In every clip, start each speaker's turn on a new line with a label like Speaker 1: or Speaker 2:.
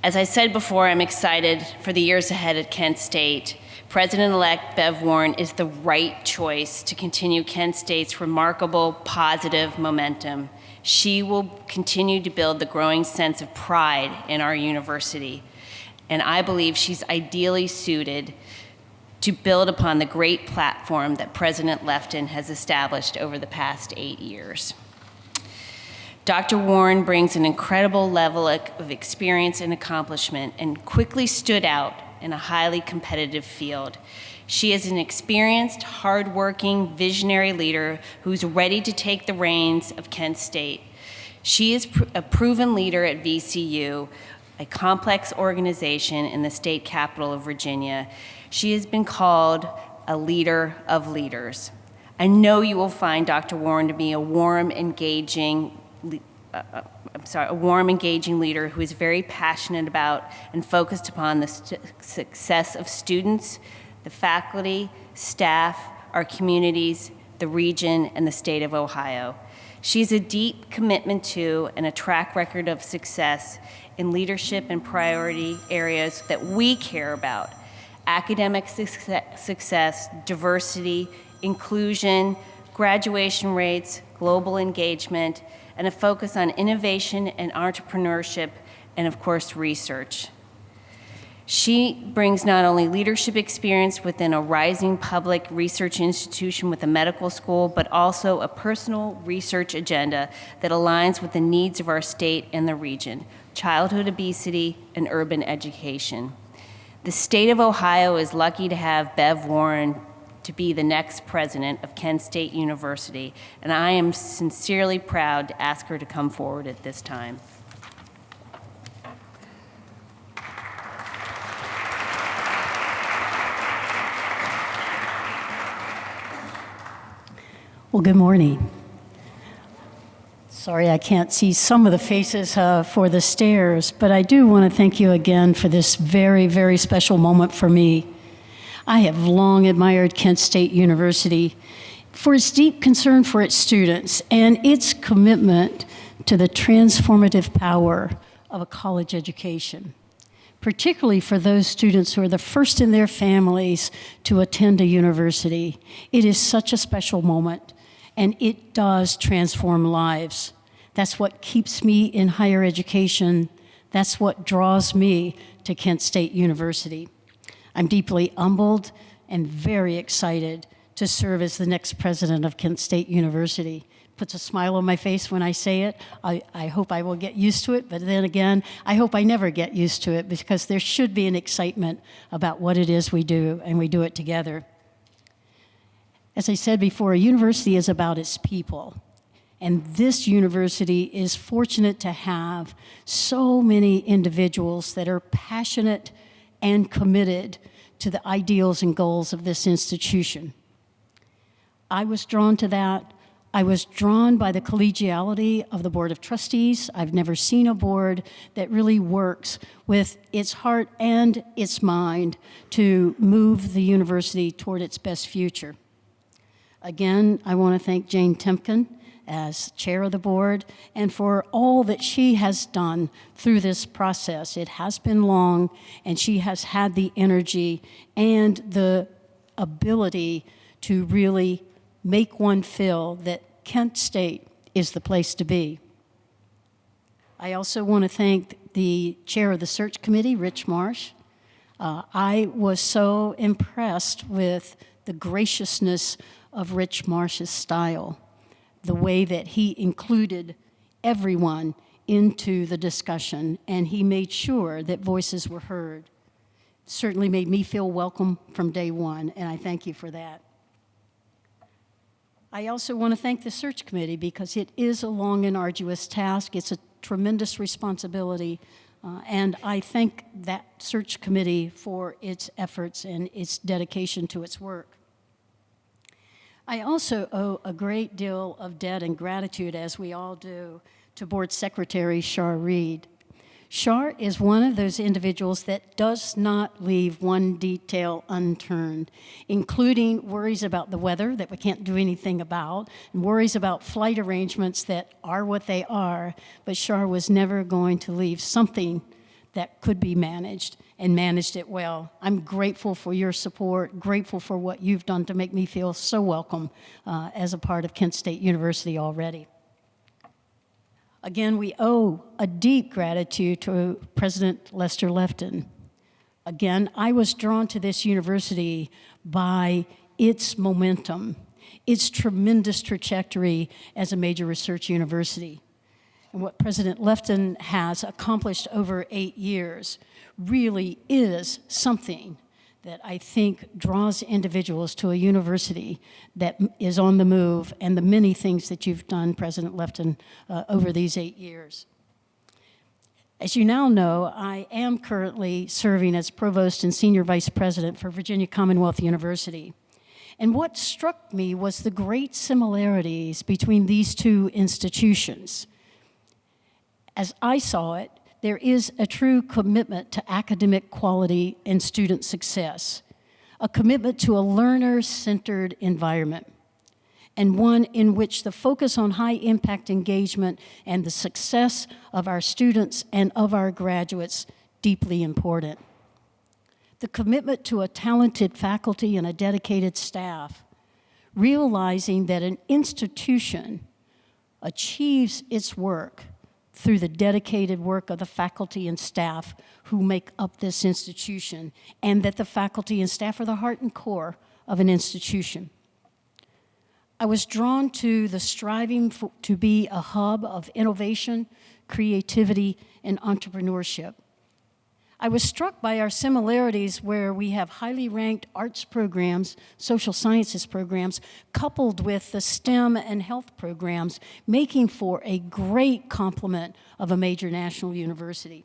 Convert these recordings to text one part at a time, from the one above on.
Speaker 1: As I said before, I'm excited for the years ahead at Kent State. President-elect Bev Warren is the right choice to continue Kent State's remarkable positive momentum. She will continue to build the growing sense of pride in our university, and I believe she's ideally suited to build upon the great platform that President Lefton has established over the past 8 years. Dr. Warren brings an incredible level of experience and accomplishment and quickly stood out in a highly competitive field. She is an experienced, hardworking, visionary leader who's ready to take the reins of Kent State. She is a proven leader at VCU, a complex organization in the state capital of Virginia. She has been called a leader of leaders. I know you will find Dr. Warren to be a warm, engaging leader who is very passionate about and focused upon the success of students, the faculty, staff, our communities, the region, and the state of Ohio. She has a deep commitment to and a track record of success in leadership and priority areas that we care about: academic success, diversity, inclusion, graduation rates, global engagement, and a focus on innovation and entrepreneurship, and of course, research. She brings not only leadership experience within a rising public research institution with a medical school, but also a personal research agenda that aligns with the needs of our state and the region: childhood obesity and urban education. The state of Ohio is lucky to have Bev Warren to be the next president of Kent State University, and I am sincerely proud to ask her to come forward at this time.
Speaker 2: Well, good morning. Sorry I can't see some of the faces for the stairs, but I do want to thank you again for this very, very special moment for me. I have long admired Kent State University for its deep concern for its students and its commitment to the transformative power of a college education, particularly for those students who are the first in their families to attend a university. It is such a special moment, and it does transform lives. That's what keeps me in higher education. That's what draws me to Kent State University. I'm deeply humbled and very excited to serve as the next president of Kent State University. Puts a smile on my face when I say it. I hope I will get used to it, but then again, I hope I never get used to it, because there should be an excitement about what it is we do, and we do it together. As I said before, a university is about its people. And this university is fortunate to have so many individuals that are passionate and committed to the ideals and goals of this institution. I was drawn to that. I was drawn by the collegiality of the Board of Trustees. I've never seen a board that really works with its heart and its mind to move the university toward its best future. Again, I want to thank Jane Timken as chair of the board and for all that she has done through this process. It has been long, and she has had the energy and the ability to really make one feel that Kent State is the place to be. I also want to thank the chair of the search committee, Rich Marsh. I was so impressed with the graciousness of Rich Marsh's style, the way that he included everyone into the discussion, and he made sure that voices were heard. It certainly made me feel welcome from day one, and I thank you for that. I also want to thank the search committee, because it is a long and arduous task. It's a tremendous responsibility, and I thank that search committee for its efforts and its dedication to its work. I also owe a great deal of debt and gratitude, as we all do, to Board Secretary Shar Reed. Shar is one of those individuals that does not leave one detail unturned, including worries about the weather that we can't do anything about, and worries about flight arrangements that are what they are, but Shar was never going to leave something that could be managed and managed it well. I'm grateful for your support, grateful for what you've done to make me feel so welcome as a part of Kent State University already. Again, we owe a deep gratitude to President Lester Lefton. Again, I was drawn to this university by its momentum, its tremendous trajectory as a major research university. And what President Lefton has accomplished over 8 years really is something that I think draws individuals to a university that is on the move, and the many things that you've done, President Lefton, over these 8 years. As you now know, I am currently serving as Provost and Senior Vice President for Virginia Commonwealth University. And what struck me was the great similarities between these two institutions. As I saw it, there is a true commitment to academic quality and student success, a commitment to a learner-centered environment, and one in which the focus on high-impact engagement and the success of our students and of our graduates deeply important. The commitment to a talented faculty and a dedicated staff, realizing that an institution achieves its work through the dedicated work of the faculty and staff who make up this institution, and that the faculty and staff are the heart and core of an institution. I was drawn to the striving to be a hub of innovation, creativity, and entrepreneurship. I was struck by our similarities where we have highly ranked arts programs, social sciences programs, coupled with the STEM and health programs, making for a great complement of a major national university.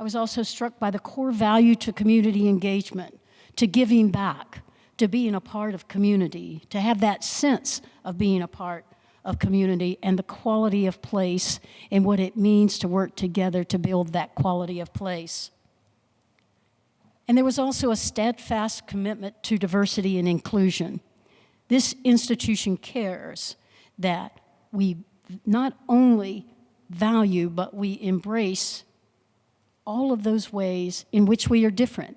Speaker 2: I was also struck by the core value to community engagement, to giving back, to being a part of community, to have that sense of being a part of community, and the quality of place and what it means to work together to build that quality of place. And there was also a steadfast commitment to diversity and inclusion. This institution cares that we not only value, but we embrace all of those ways in which we are different.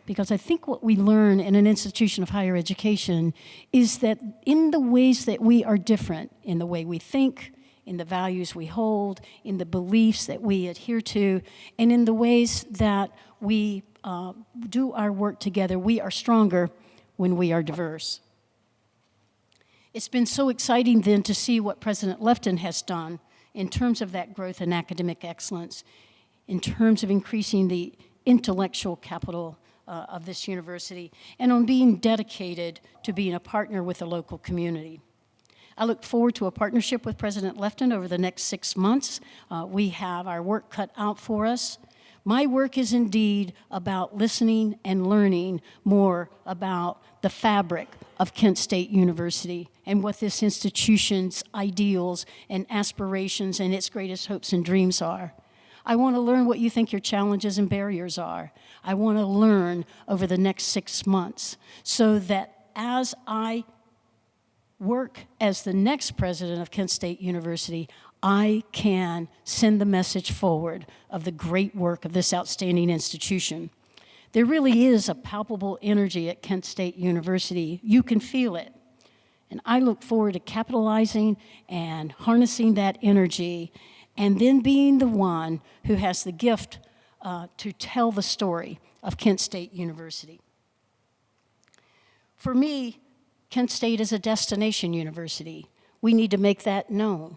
Speaker 2: Because I think what we learn in an institution of higher education is that in the ways that we are different, in the way we think, in the values we hold, in the beliefs that we adhere to, and in the ways that we do our work together, we are stronger when we are diverse. It's been so exciting then to see what President Lefton has done in terms of that growth in academic excellence, in terms of increasing the intellectual capital of this university, and on being dedicated to being a partner with the local community. I look forward to a partnership with President Lefton over the next 6 months. We have our work cut out for us. My work is indeed about listening and learning more about the fabric of Kent State University and what this institution's ideals and aspirations and its greatest hopes and dreams are. I want to learn what you think your challenges and barriers are. I want to learn over the next 6 months so that as I work as the next president of Kent State University, I can send the message forward of the great work of this outstanding institution. There really is a palpable energy at Kent State University. You can feel it. And I look forward to capitalizing and harnessing that energy, and then being the one who has the gift to tell the story of Kent State University. For me, Kent State is a destination university. We need to make that known.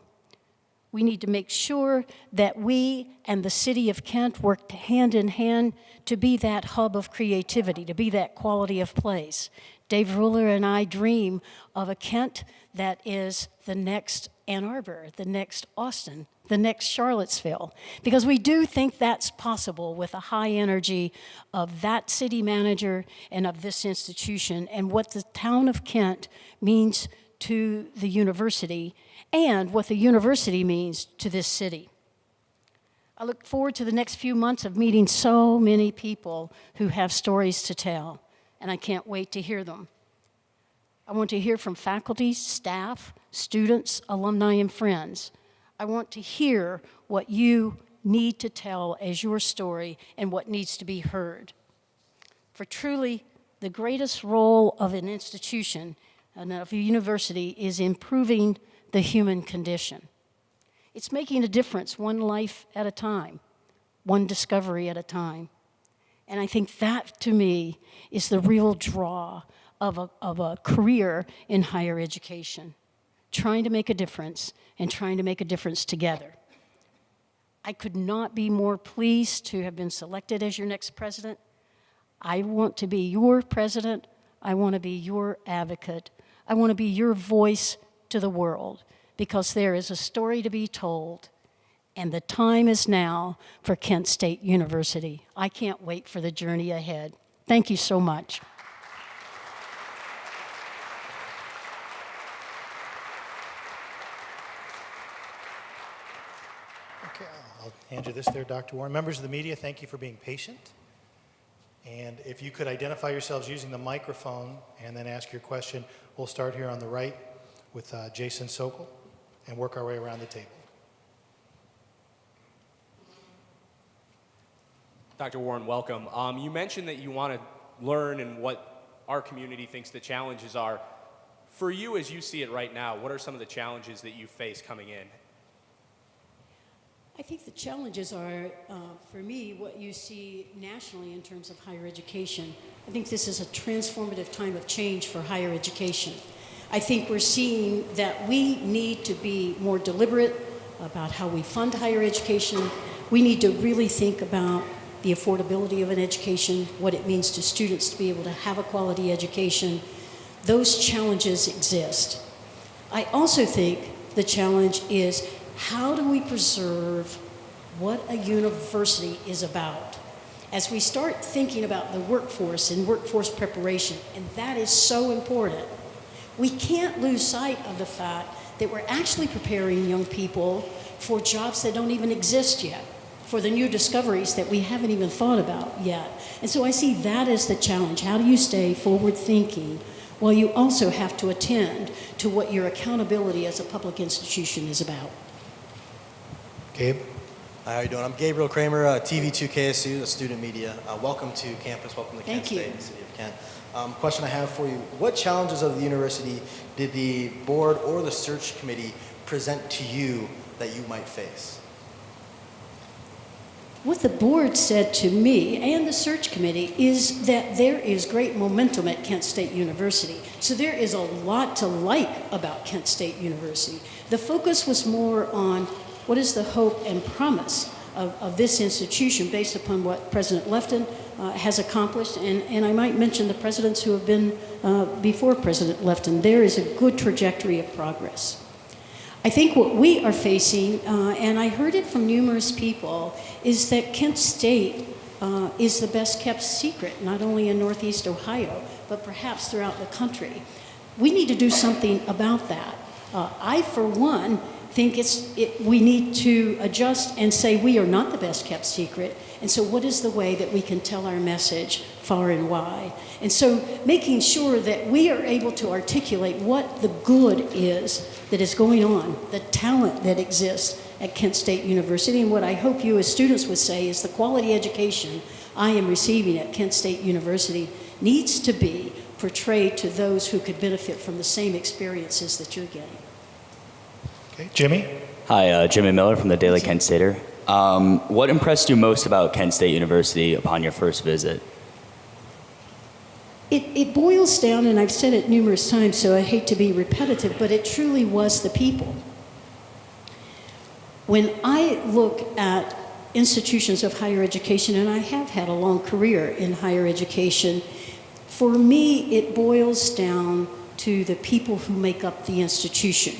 Speaker 2: We need to make sure that we and the city of Kent work hand in hand to be that hub of creativity, to be that quality of place. Dave Ruler and I dream of a Kent that is the next Ann Arbor, the next Austin, the next Charlottesville, because we do think that's possible with a high energy of that city manager and of this institution and what the town of Kent means to the university and what the university means to this city. I look forward to the next few months of meeting so many people who have stories to tell, and I can't wait to hear them. I want to hear from faculty, staff, students, alumni, and friends. I want to hear what you need to tell as your story and what needs to be heard. For truly, the greatest role of an institution and of a university is improving the human condition. It's making a difference one life at a time, one discovery at a time. And I think that, to me, is the real draw of a career in higher education, trying to make a difference and trying to make a difference together. I could not be more pleased to have been selected as your next president. I want to be your president. I want to be your advocate. I want to be your voice to the world, because there is a story to be told, and the time is now for Kent State University. I can't wait for the journey ahead. Thank you so much.
Speaker 3: Okay, I'll hand you this there, Dr. Warren. Members of the media, thank you for being patient. And if you could identify yourselves using the microphone and then ask your question, we'll start here on the right with Jason Sokol and work our way around the table.
Speaker 4: Dr. Warren, welcome. You mentioned that you want to learn and what our community thinks the challenges are. For you, as you see it right now, what are some of the challenges that you face coming in?
Speaker 2: I think the challenges are, for me, what you see nationally in terms of higher education. I think this is a transformative time of change for higher education. I think we're seeing that we need to be more deliberate about how we fund higher education. We need to really think about the affordability of an education, what it means to students to be able to have a quality education. Those challenges exist. I also think the challenge is, how do we preserve what a university is about? As we start thinking about the workforce and workforce preparation, and that is so important, we can't lose sight of the fact that we're actually preparing young people for jobs that don't even exist yet, for the new discoveries that we haven't even thought about yet. And so I see that as the challenge. How do you stay forward-thinking while you also have to attend to what your accountability as a public institution is about?
Speaker 3: Gabe?
Speaker 5: Hi, how are you doing? I'm Gabriel Kramer, TV2 KSU, a student media. Welcome to campus, welcome to Kent State, the city of Kent. Question I have for you, what challenges of the university did the board or the search committee present to you that you might face?
Speaker 2: What the board said to me and the search committee is that there is great momentum at Kent State University. So there is a lot to like about Kent State University. The focus was more on what is the hope and promise of this institution based upon what President Lefton has accomplished. And I might mention the presidents who have been before President Lefton. There is a good trajectory of progress. I think what we are facing, and I heard it from numerous people, is that Kent State is the best kept secret, not only in Northeast Ohio, but perhaps throughout the country. We need to do something about that. I, for one, think we need to adjust and say we are not the best kept secret. And so what is the way that we can tell our message far and wide? And so making sure that we are able to articulate what the good is that is going on, the talent that exists at Kent State University. And what I hope you as students would say is the quality education I am receiving at Kent State University needs to be portrayed to those who could benefit from the same experiences that you're getting.
Speaker 3: Okay, Jimmy?
Speaker 6: Hi, Jimmy Miller from the Daily Kent Stater. What impressed you most about Kent State University upon your first visit?
Speaker 2: It boils down, and I've said it numerous times, so I hate to be repetitive, but it truly was the people. When I look at institutions of higher education, and I have had a long career in higher education, for me it boils down to the people who make up the institution.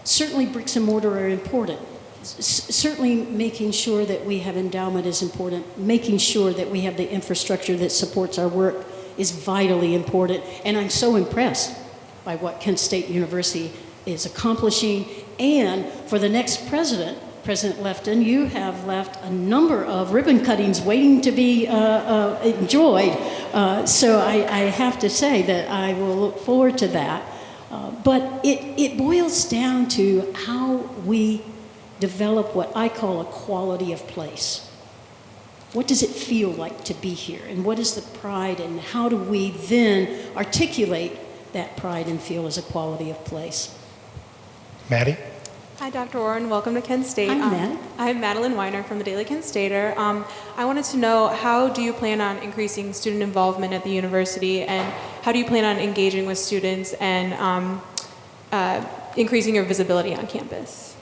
Speaker 2: Certainly bricks and mortar are important. Certainly making sure that we have endowment is important. Making sure that we have the infrastructure that supports our work is vitally important. And I'm so impressed by what Kent State University is accomplishing. And for the next president, President Lefton, you have left a number of ribbon cuttings waiting to be enjoyed. So I have to say that I will look forward to that. But it boils down to how we develop what I call a quality of place. What does it feel like to be here? And what is the pride, and how do we then articulate that pride and feel as a quality of place?
Speaker 3: Maddie?
Speaker 7: Hi, Dr. Warren. Welcome to Kent State.
Speaker 2: Hi, Matt.
Speaker 7: I'm Madeline Weiner from the Daily Kent Stater. I wanted to know, how do you plan on increasing student involvement at the university, and how do you plan on engaging with students and increasing your visibility on campus?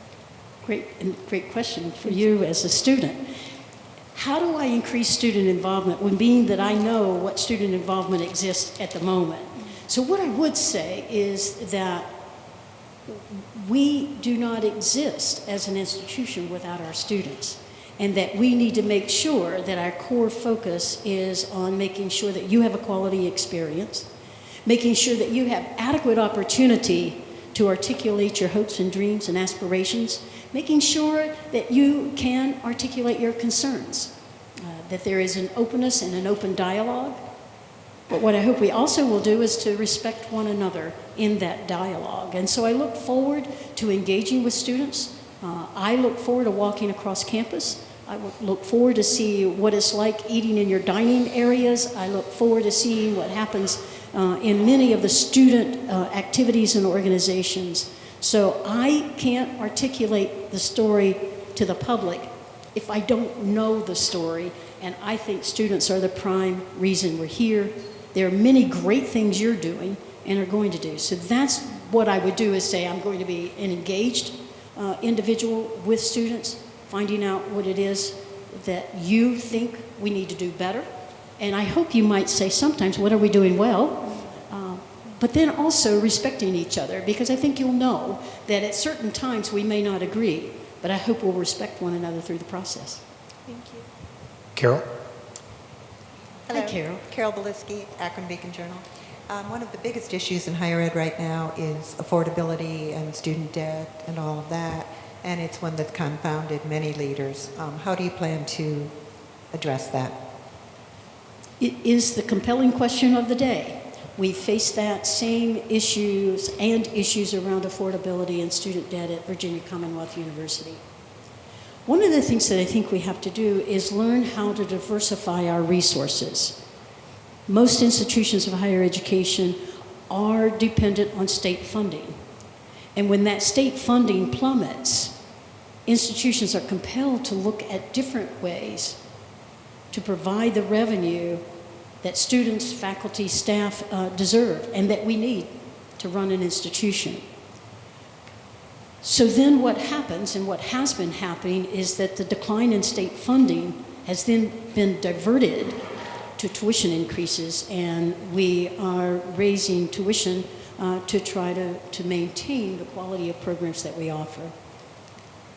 Speaker 2: Great question for you as a student. How do I increase student involvement when being that I know what student involvement exists at the moment? So what I would say is that we do not exist as an institution without our students, and that we need to make sure that our core focus is on making sure that you have a quality experience, making sure that you have adequate opportunity to articulate your hopes and dreams and aspirations, making sure that you can articulate your concerns, that there is an openness and an open dialogue. But what I hope we also will do is to respect one another in that dialogue. And so I look forward to engaging with students. I look forward to walking across campus. I look forward to see what it's like eating in your dining areas. I look forward to seeing what happens in many of the student activities and organizations. So I can't articulate the story to the public if I don't know the story, and I think students are the prime reason we're here. There are many great things you're doing and are going to do. So that's what I would do, is say I'm going to be an engaged individual with students, finding out what it is that you think we need to do better. And I hope you might say sometimes, what are we doing well? But then also respecting each other, because I think you'll know that at certain times we may not agree, but I hope we'll respect one another through the process.
Speaker 7: Thank you.
Speaker 3: Carol?
Speaker 2: Hi, Carol.
Speaker 8: Carol Belisky, Akron Beacon Journal. One of the biggest issues in higher ed right now is affordability and student debt and all of that, and it's one that's confounded many leaders. How do you plan to address that?
Speaker 2: It is the compelling question of the day. We face that same issues and issues around affordability and student debt at Virginia Commonwealth University. One of the things that I think we have to do is learn how to diversify our resources. Most institutions of higher education are dependent on state funding. And when that state funding plummets, institutions are compelled to look at different ways to provide the revenue that students, faculty, staff deserve, and that we need to run an institution. So then what happens, and what has been happening, is that the decline in state funding has then been diverted to tuition increases, and we are raising tuition to try to maintain the quality of programs that we offer.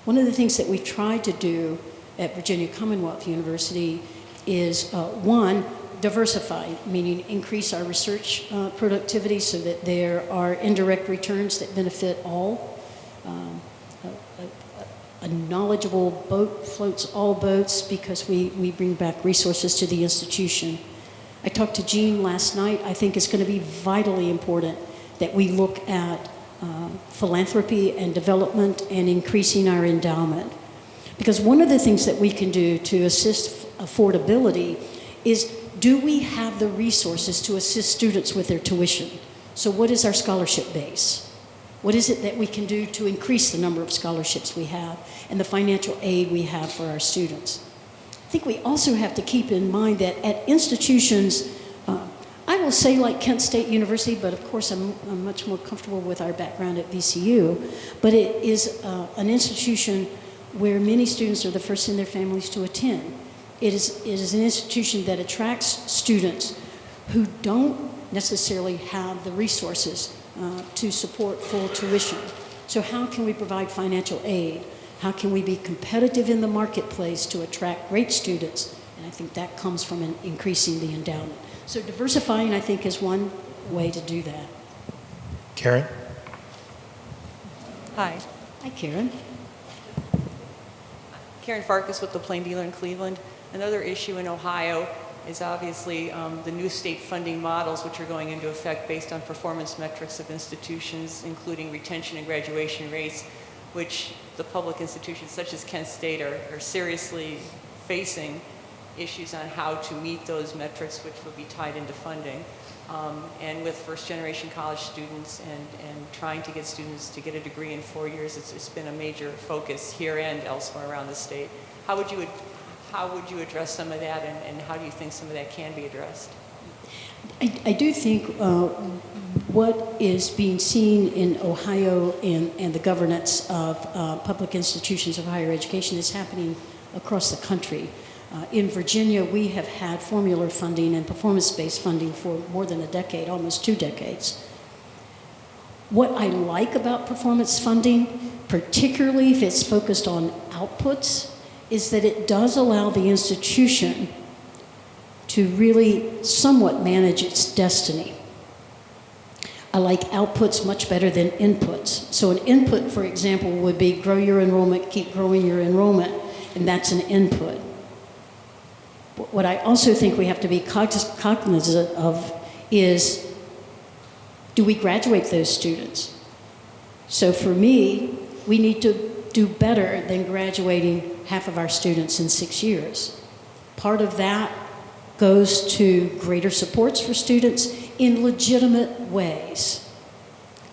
Speaker 2: One of the things that we've tried to do at Virginia Commonwealth University is, one, diversify, meaning increase our research productivity so that there are indirect returns that benefit all. A knowledgeable boat floats all boats, because we bring back resources to the institution. I talked to Jean last night. I think it's going to be vitally important that we look at philanthropy and development and increasing our endowment. Because one of the things that we can do to assist affordability is, do we have the resources to assist students with their tuition? So what is our scholarship base? What is it that we can do to increase the number of scholarships we have and the financial aid we have for our students? I think we also have to keep in mind that at institutions, I will say like Kent State University, but of course I'm much more comfortable with our background at VCU, but it is an institution where many students are the first in their families to attend. It is an institution that attracts students who don't necessarily have the resources to support full tuition. So how can we provide financial aid? How can we be competitive in the marketplace to attract great students? And I think that comes from increasing the endowment. So diversifying, I think, is one way to do that.
Speaker 3: Karen?
Speaker 9: Hi,
Speaker 2: Hi, Karen.
Speaker 9: Karen Farkas with the Plain Dealer in Cleveland. Another issue in Ohio is obviously the new state funding models, which are going into effect based on performance metrics of institutions, including retention and graduation rates. which the public institutions such as Kent State are seriously facing issues on how to meet those metrics, which will be tied into funding. And with first-generation college students and trying to get students to get a degree in 4 years, it's been a major focus here and elsewhere around the state. How would you address some of that, and how do you think some of that can be addressed?
Speaker 2: I do think what is being seen in Ohio and the governance of public institutions of higher education is happening across the country. In Virginia, we have had formula funding and performance-based funding for more than a decade, almost 2 decades. What I like about performance funding, particularly if it's focused on outputs, is that it does allow the institution to really somewhat manage its destiny. I like outputs much better than inputs. So an input, for example, would be grow your enrollment, keep growing your enrollment, and that's an input. What I also think we have to be cognizant of is, do we graduate those students? So for me, we need to do better than graduating half of our students in 6 years. Part of that goes to greater supports for students in legitimate ways.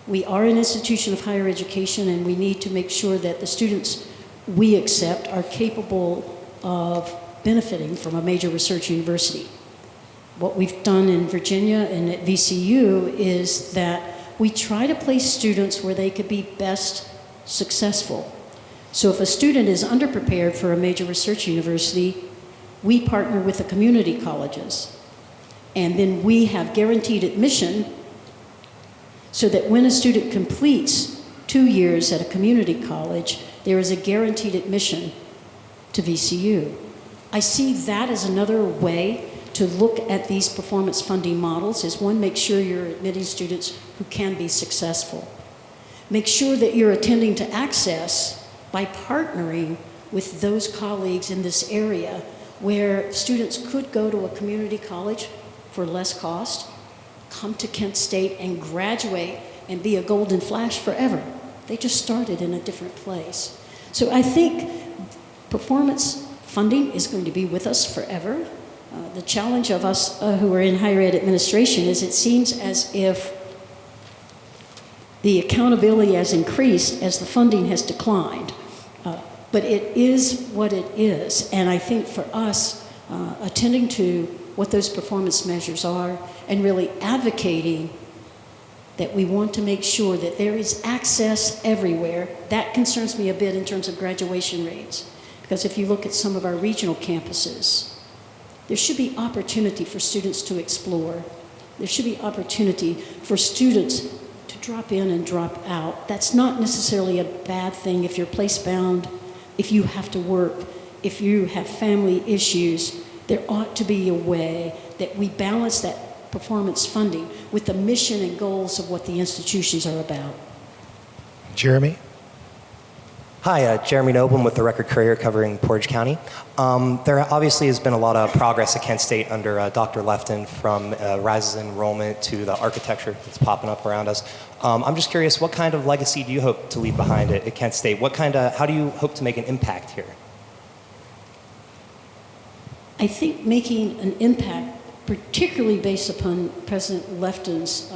Speaker 2: We are an institution of higher education, and we need to make sure that the students we accept are capable of benefiting from a major research university. What we've done in Virginia and at VCU is that we try to place students where they could be best successful. So if a student is underprepared for a major research university, we partner with the community colleges. And then we have guaranteed admission so that when a student completes 2 years at a community college, there is a guaranteed admission to VCU. I see that as another way to look at these performance funding models is, one, make sure you're admitting students who can be successful. Make sure that you're attending to access by partnering with those colleagues in this area where students could go to a community college for less cost, come to Kent State and graduate and be a golden flash forever. They just started in a different place. So I think performance funding is going to be with us forever. The challenge of us who are in higher ed administration is it seems as if the accountability has increased as the funding has declined. But it is what it is. And I think for us, attending to what those performance measures are and really advocating that we want to make sure that there is access everywhere, that concerns me a bit in terms of graduation rates. Because if you look at some of our regional campuses, there should be opportunity for students to explore. There should be opportunity for students to drop in and drop out. That's not necessarily a bad thing if you're place-bound, if you have to work, if you have family issues. There ought to be a way that we balance that performance funding with the mission and goals of what the institutions are about.
Speaker 3: Jeremy?
Speaker 10: Hi, Jeremy Noble with the Record Courier covering Portage County. There obviously has been a lot of progress at Kent State under Dr. Lefton, from rises in enrollment to the architecture that's popping up around us. I'm just curious, what kind of legacy do you hope to leave behind at Kent State? How do you hope to make an impact here?
Speaker 2: I think making an impact, particularly based upon President Lefton's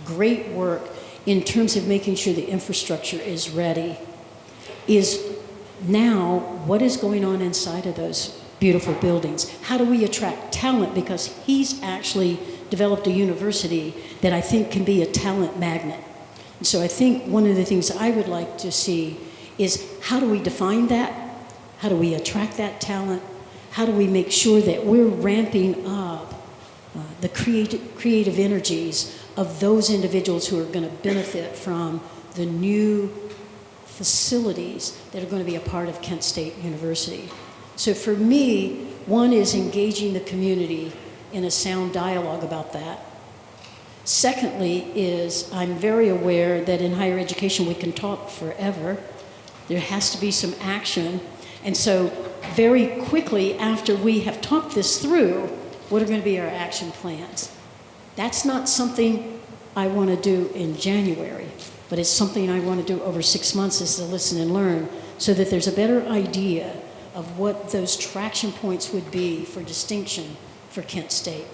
Speaker 2: great work in terms of making sure the infrastructure is ready, is now what is going on inside of those beautiful buildings. How do we attract talent? Because he's actually developed a university that I think can be a talent magnet. And so I think one of the things I would like to see is, how do we define that? How do we attract that talent? How do we make sure that we're ramping up the creative energies of those individuals who are going to benefit from the new facilities that are going to be a part of Kent State University? So for me, one is engaging the community in a sound dialogue about that. Secondly is, I'm very aware that in higher education we can talk forever. There has to be some action. And so very quickly after we have talked this through, what are going to be our action plans? That's not something I want to do in January. but it's something I want to do over 6 months, is to listen and learn so that there's a better idea of what those traction points would be for distinction for Kent State.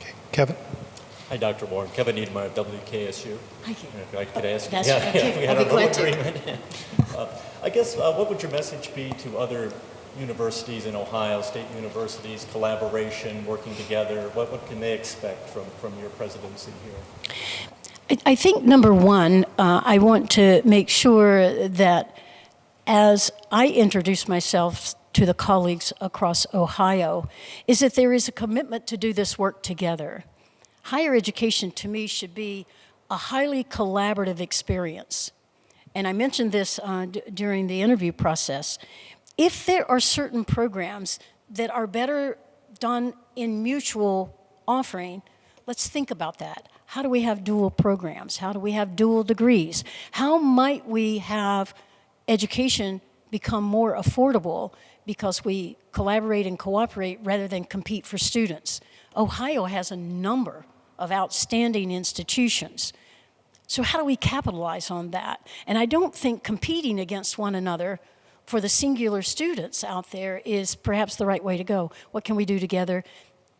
Speaker 3: Okay. Kevin?
Speaker 11: Hi, Dr. Warren. Kevin Niedermeyer, WKSU.
Speaker 2: Hi.
Speaker 11: If I could ask you.
Speaker 2: That's
Speaker 11: Yeah,
Speaker 2: okay.
Speaker 11: we had
Speaker 2: I'll be
Speaker 11: a little
Speaker 2: glad to.
Speaker 11: agreement. I guess, what would your message be to other universities in Ohio, state universities, collaboration, working together? What can they expect from your presidency here?
Speaker 2: I think, number one, I want to make sure that as I introduce myself to the colleagues across Ohio, is that there is a commitment to do this work together. Higher education, to me, should be a highly collaborative experience. And I mentioned this during the interview process. If there are certain programs that are better done in mutual offering, let's think about that. How do we have dual programs? How do we have dual degrees? How might we have education become more affordable because we collaborate and cooperate rather than compete for students? Ohio has a number of outstanding institutions. So how do we capitalize on that? And I don't think competing against one another for the singular students out there is perhaps the right way to go. What can we do together?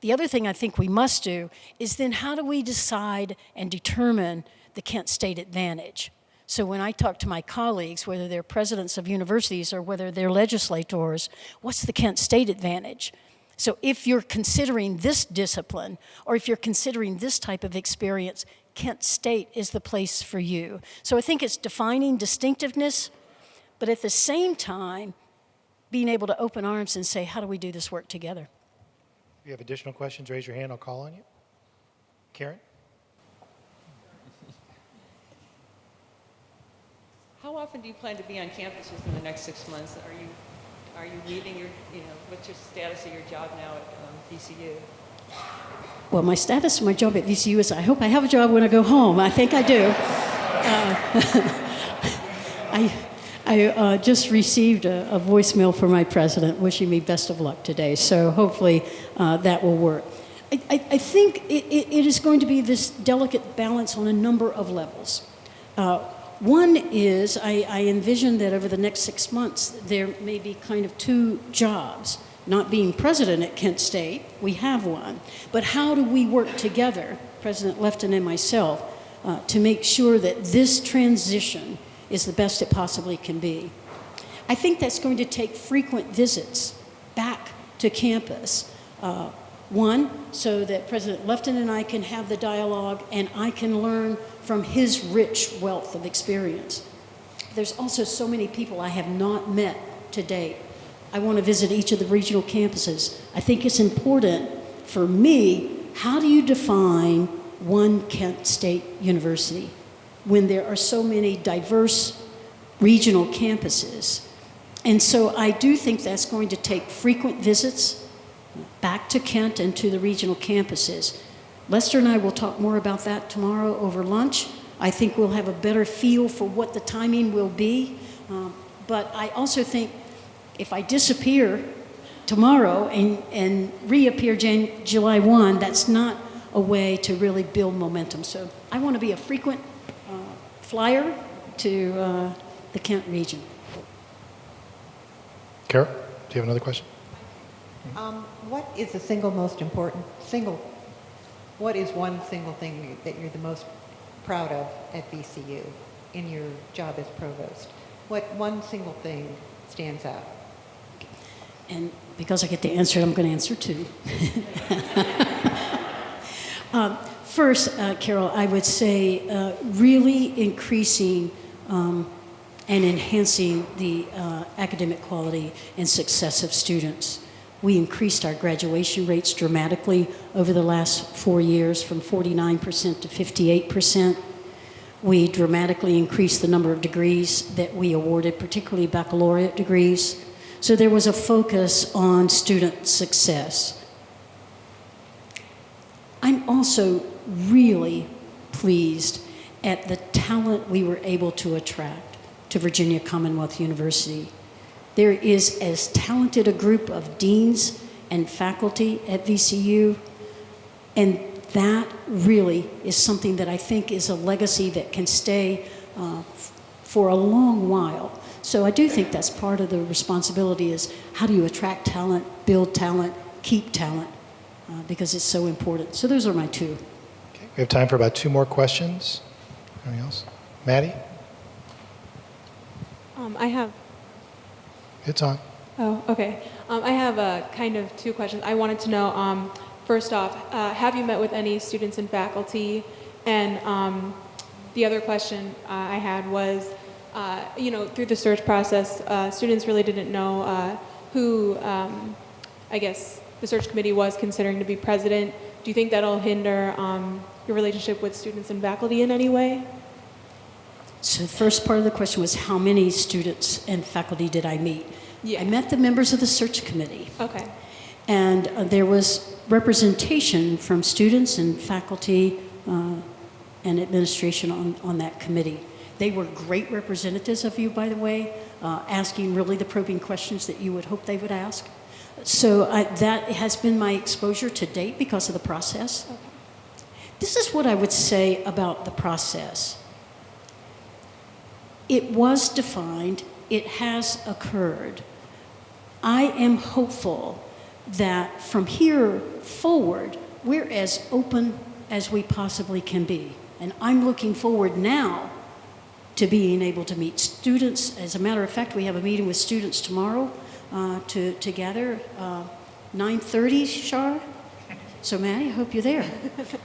Speaker 2: The other thing I think we must do is then how do we decide and determine the Kent State advantage? So when I talk to my colleagues, whether they're presidents of universities or whether they're legislators, what's the Kent State advantage? So if you're considering this discipline, or if you're considering this type of experience, Kent State is the place for you. So I think it's defining distinctiveness, but at the same time, being able to open arms and say, how do we do this work together?
Speaker 3: If you have additional questions, raise your hand, I'll call on you. Karen?
Speaker 9: How often do you plan to be on campus within the next 6 months? Are you leaving your, what's your status of your job now at VCU?
Speaker 2: Well, my status of my job at VCU is I hope I have a job when I go home. I think I do. I just received a voicemail from my president wishing me best of luck today, so hopefully that will work. I think it is going to be this delicate balance on a number of levels. One is I envision that over the next 6 months there may be kind of two jobs. Not being president at Kent State, we have one, but how do we work together, President Lefton and myself, to make sure that this transition is the best it possibly can be? I think that's going to take frequent visits back to campus. One, so that President Lefton and I can have the dialogue and I can learn from his rich wealth of experience. There's also so many people I have not met to date. I want to visit each of the regional campuses. I think it's important for me, how do you define one Kent State University when there are so many diverse regional campuses? And so I do think that's going to take frequent visits back to Kent and to the regional campuses. Lester and I will talk more about that tomorrow over lunch. I think we'll have a better feel for what the timing will be. But I also think if I disappear tomorrow and reappear July 1, that's not a way to really build momentum. So I want to be a frequent flyer to the Kent region.
Speaker 3: Carol, do you have another question?
Speaker 8: What is the what is one single thing that you're the most proud of at VCU in your job as provost? What one single thing stands out?
Speaker 2: And because I get to answer it, I'm going to answer two. First, Carol, I would say really increasing and enhancing the academic quality and success of students. We increased our graduation rates dramatically over the last 4 years from 49% to 58%. We dramatically increased the number of degrees that we awarded, particularly baccalaureate degrees. So there was a focus on student success. I'm also really pleased at the talent we were able to attract to Virginia Commonwealth University. There is as talented a group of deans and faculty at VCU, and that really is something that I think is a legacy that can stay for a long while. So I do think that's part of the responsibility is how do you attract talent, build talent, keep talent, because it's so important. So those are my two.
Speaker 3: Okay, we have time for about 2 more questions. Anything else? Maddie?
Speaker 7: I have.
Speaker 3: It's on.
Speaker 7: Oh, okay. I have kind of 2 questions. I wanted to know, first off, have you met with any students and faculty? And the other question I had was, through the search process, students really didn't know who, I guess, the search committee was considering to be president. Do you think that'll hinder your relationship with students and faculty in any way?
Speaker 2: So the first part of the question was how many students and faculty did I meet?
Speaker 7: Yeah.
Speaker 2: I met the members of the search committee.
Speaker 7: Okay.
Speaker 2: And there was representation from students and faculty and administration on that committee. They were great representatives of you, by the way, asking really the probing questions that you would hope they would ask. So that has been my exposure to date because of the process.
Speaker 7: Okay.
Speaker 2: This is what I would say about the process. It was defined, it has occurred. I am hopeful that from here forward, we're as open as we possibly can be. And I'm looking forward now to being able to meet students. As a matter of fact, we have a meeting with students tomorrow to gather 9:30, Shar? So Maddie, I hope you're there.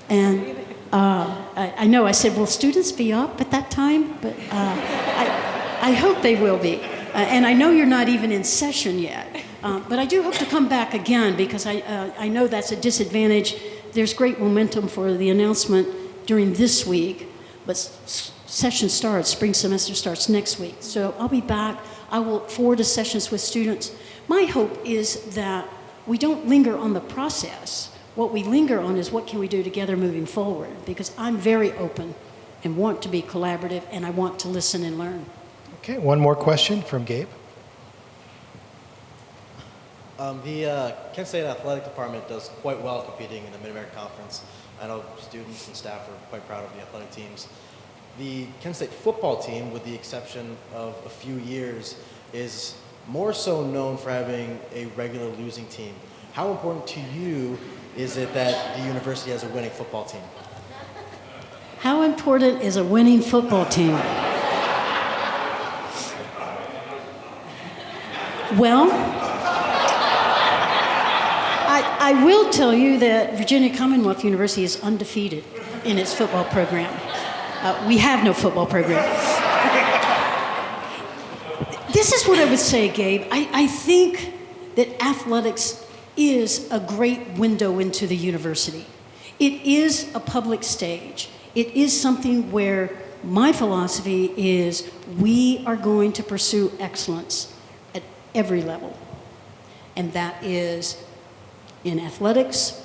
Speaker 2: And I know I said, will students be up at that time? But I hope they will be. And I know you're not even in session yet. But I do hope to come back again because I know that's a disadvantage. There's great momentum for the announcement during this week, but session starts, spring semester starts next week. So I'll be back. I will look forward to sessions with students. My hope is that we don't linger on the process. What we linger on is what can we do together moving forward, because I'm very open and want to be collaborative, and I want to listen and learn.
Speaker 3: Okay, 1 more question from Gabe.
Speaker 5: The Kent State Athletic Department does quite well competing in the Mid-America Conference. I know students and staff are quite proud of the athletic teams. The Kent State football team, with the exception of a few years, is more so known for having a regular losing team. How important to you is it that the university has a winning football team?
Speaker 2: How important is a winning football team? Well, I will tell you that Virginia Commonwealth University is undefeated in its football program. We have no football program. This is what I would say, Gabe. I think that athletics is a great window into the university. It is a public stage. It is something where my philosophy is we are going to pursue excellence at every level. And that is in athletics,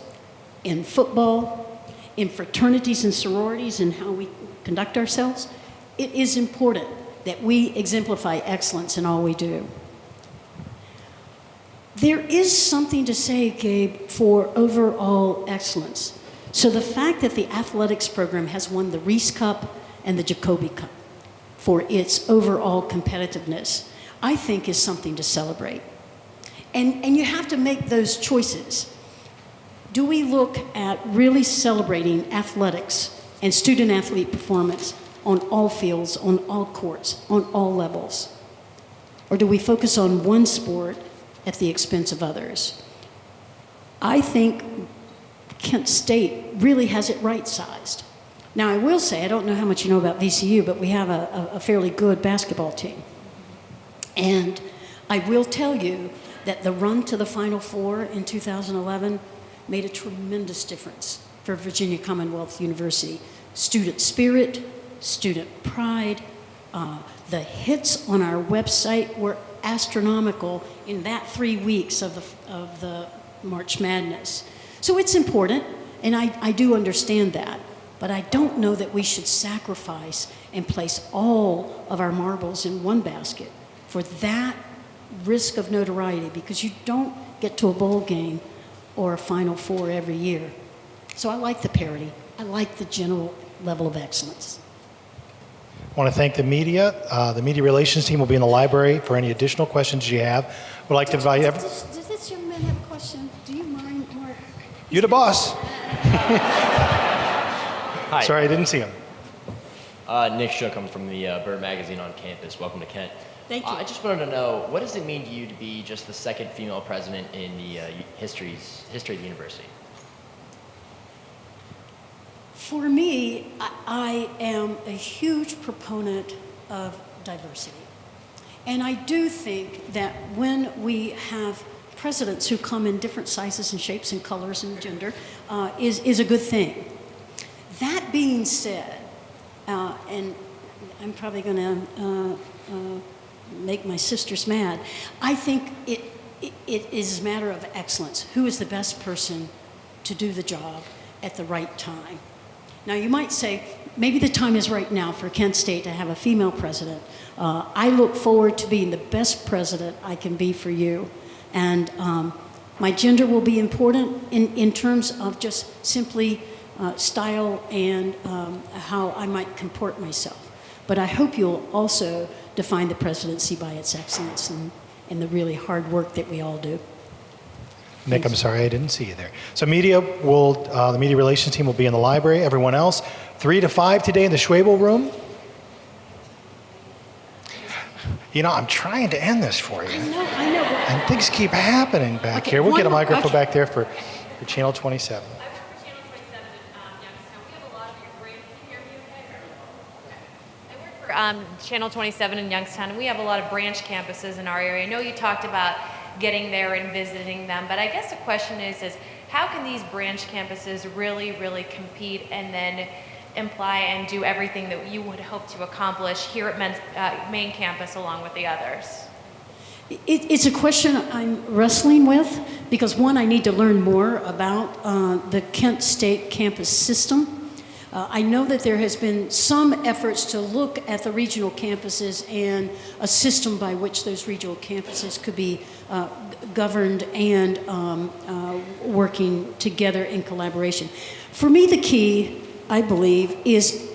Speaker 2: in football, in fraternities and sororities, and how we conduct ourselves. It is important that we exemplify excellence in all we do. There is something to say, Gabe, for overall excellence. So the fact that the athletics program has won the Reese Cup and the Jacoby Cup for its overall competitiveness, I think is something to celebrate. And you have to make those choices. Do we look at really celebrating athletics and student athlete performance on all fields, on all courts, on all levels? Or do we focus on one sport at the expense of others? I think Kent State really has it right-sized. Now, I will say, I don't know how much you know about VCU, but we have a fairly good basketball team. And I will tell you that the run to the Final Four in 2011 made a tremendous difference for Virginia Commonwealth University. Student spirit, student pride, the hits on our website were astronomical in that 3 weeks of the March Madness. So it's important, and I do understand that, but I don't know that we should sacrifice and place all of our marbles in one basket for that risk of notoriety, because you don't get to a bowl game or a Final Four every year. So I like the parity. I like the general level of excellence.
Speaker 3: I want to thank the media. The media relations team will be in the library for any additional questions you have. We'd like to invite
Speaker 2: Does this young man have a question? Do you mind, Mark?
Speaker 3: you, the boss.
Speaker 12: Hi.
Speaker 3: Sorry, I didn't see him.
Speaker 12: Nick Shook, I'm from the Bird Magazine on campus. Welcome to Kent.
Speaker 2: Thank you.
Speaker 12: I just wanted to know, what does it mean to you to be just the second female president in the history of the university?
Speaker 2: For me, I am a huge proponent of diversity. And I do think that when we have presidents who come in different sizes and shapes and colors and gender is a good thing. That being said, and I'm probably going to make my sisters mad, I think it is a matter of excellence. Who is the best person to do the job at the right time? Now, you might say, maybe the time is right now for Kent State to have a female president. I look forward to being the best president I can be for you. And my gender will be important in terms of just simply style and how I might comport myself. But I hope you'll also define the presidency by its excellence and the really hard work that we all do.
Speaker 3: Nick, I'm sorry, I didn't see you there. So the media relations team will be in the library. Everyone else, 3 to 5 today in the Schwabel room. You know, I'm trying to end this for you.
Speaker 2: I know.
Speaker 3: And things keep happening back
Speaker 2: Okay,
Speaker 3: here. We'll get a microphone
Speaker 2: okay.
Speaker 3: back there for Channel 27.
Speaker 13: I work for Channel 27 in Youngstown. We have a lot of your branch. Can you hear me okay? Okay. I work for Channel 27 in Youngstown, and we have a lot of branch campuses in our area. I know you talked about getting there and visiting them, but I guess the question is how can these branch campuses really, really compete and then imply and do everything that you would hope to accomplish here at main campus along with the others?
Speaker 2: It's a question I'm wrestling with because, one, I need to learn more about the Kent State campus system. I know that there has been some efforts to look at the regional campuses and a system by which those regional campuses could be governed and working together in collaboration. For me, the key, I believe, is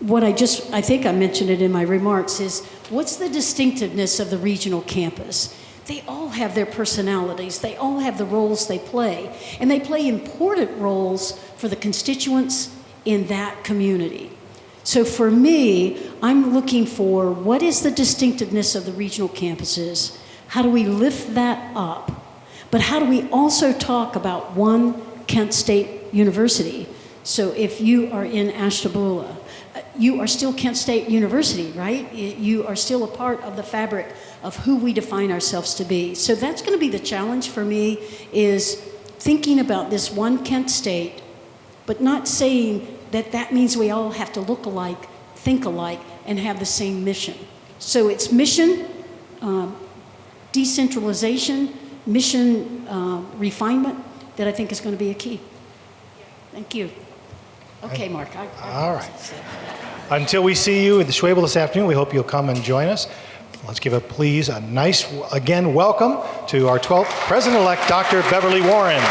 Speaker 2: what I think I mentioned it in my remarks, is what's the distinctiveness of the regional campus? They all have their personalities. They all have the roles they play. And they play important roles for the constituents in that community. So for me, I'm looking for what is the distinctiveness of the regional campuses? How do we lift that up? But how do we also talk about one Kent State University? So if you are in Ashtabula, you are still Kent State University, right? You are still a part of the fabric of who we define ourselves to be. So that's going to be the challenge for me, is thinking about this one Kent State, but not saying that that means we all have to look alike, think alike, and have the same mission. So it's mission, decentralization, mission refinement that I think is going to be a key. Thank you. Okay, Mark.
Speaker 3: All right. Until we see you at the Schwabel this afternoon, we hope you'll come and join us. Let's give a nice, again, welcome to our 12th President-elect, Dr. Beverly Warren.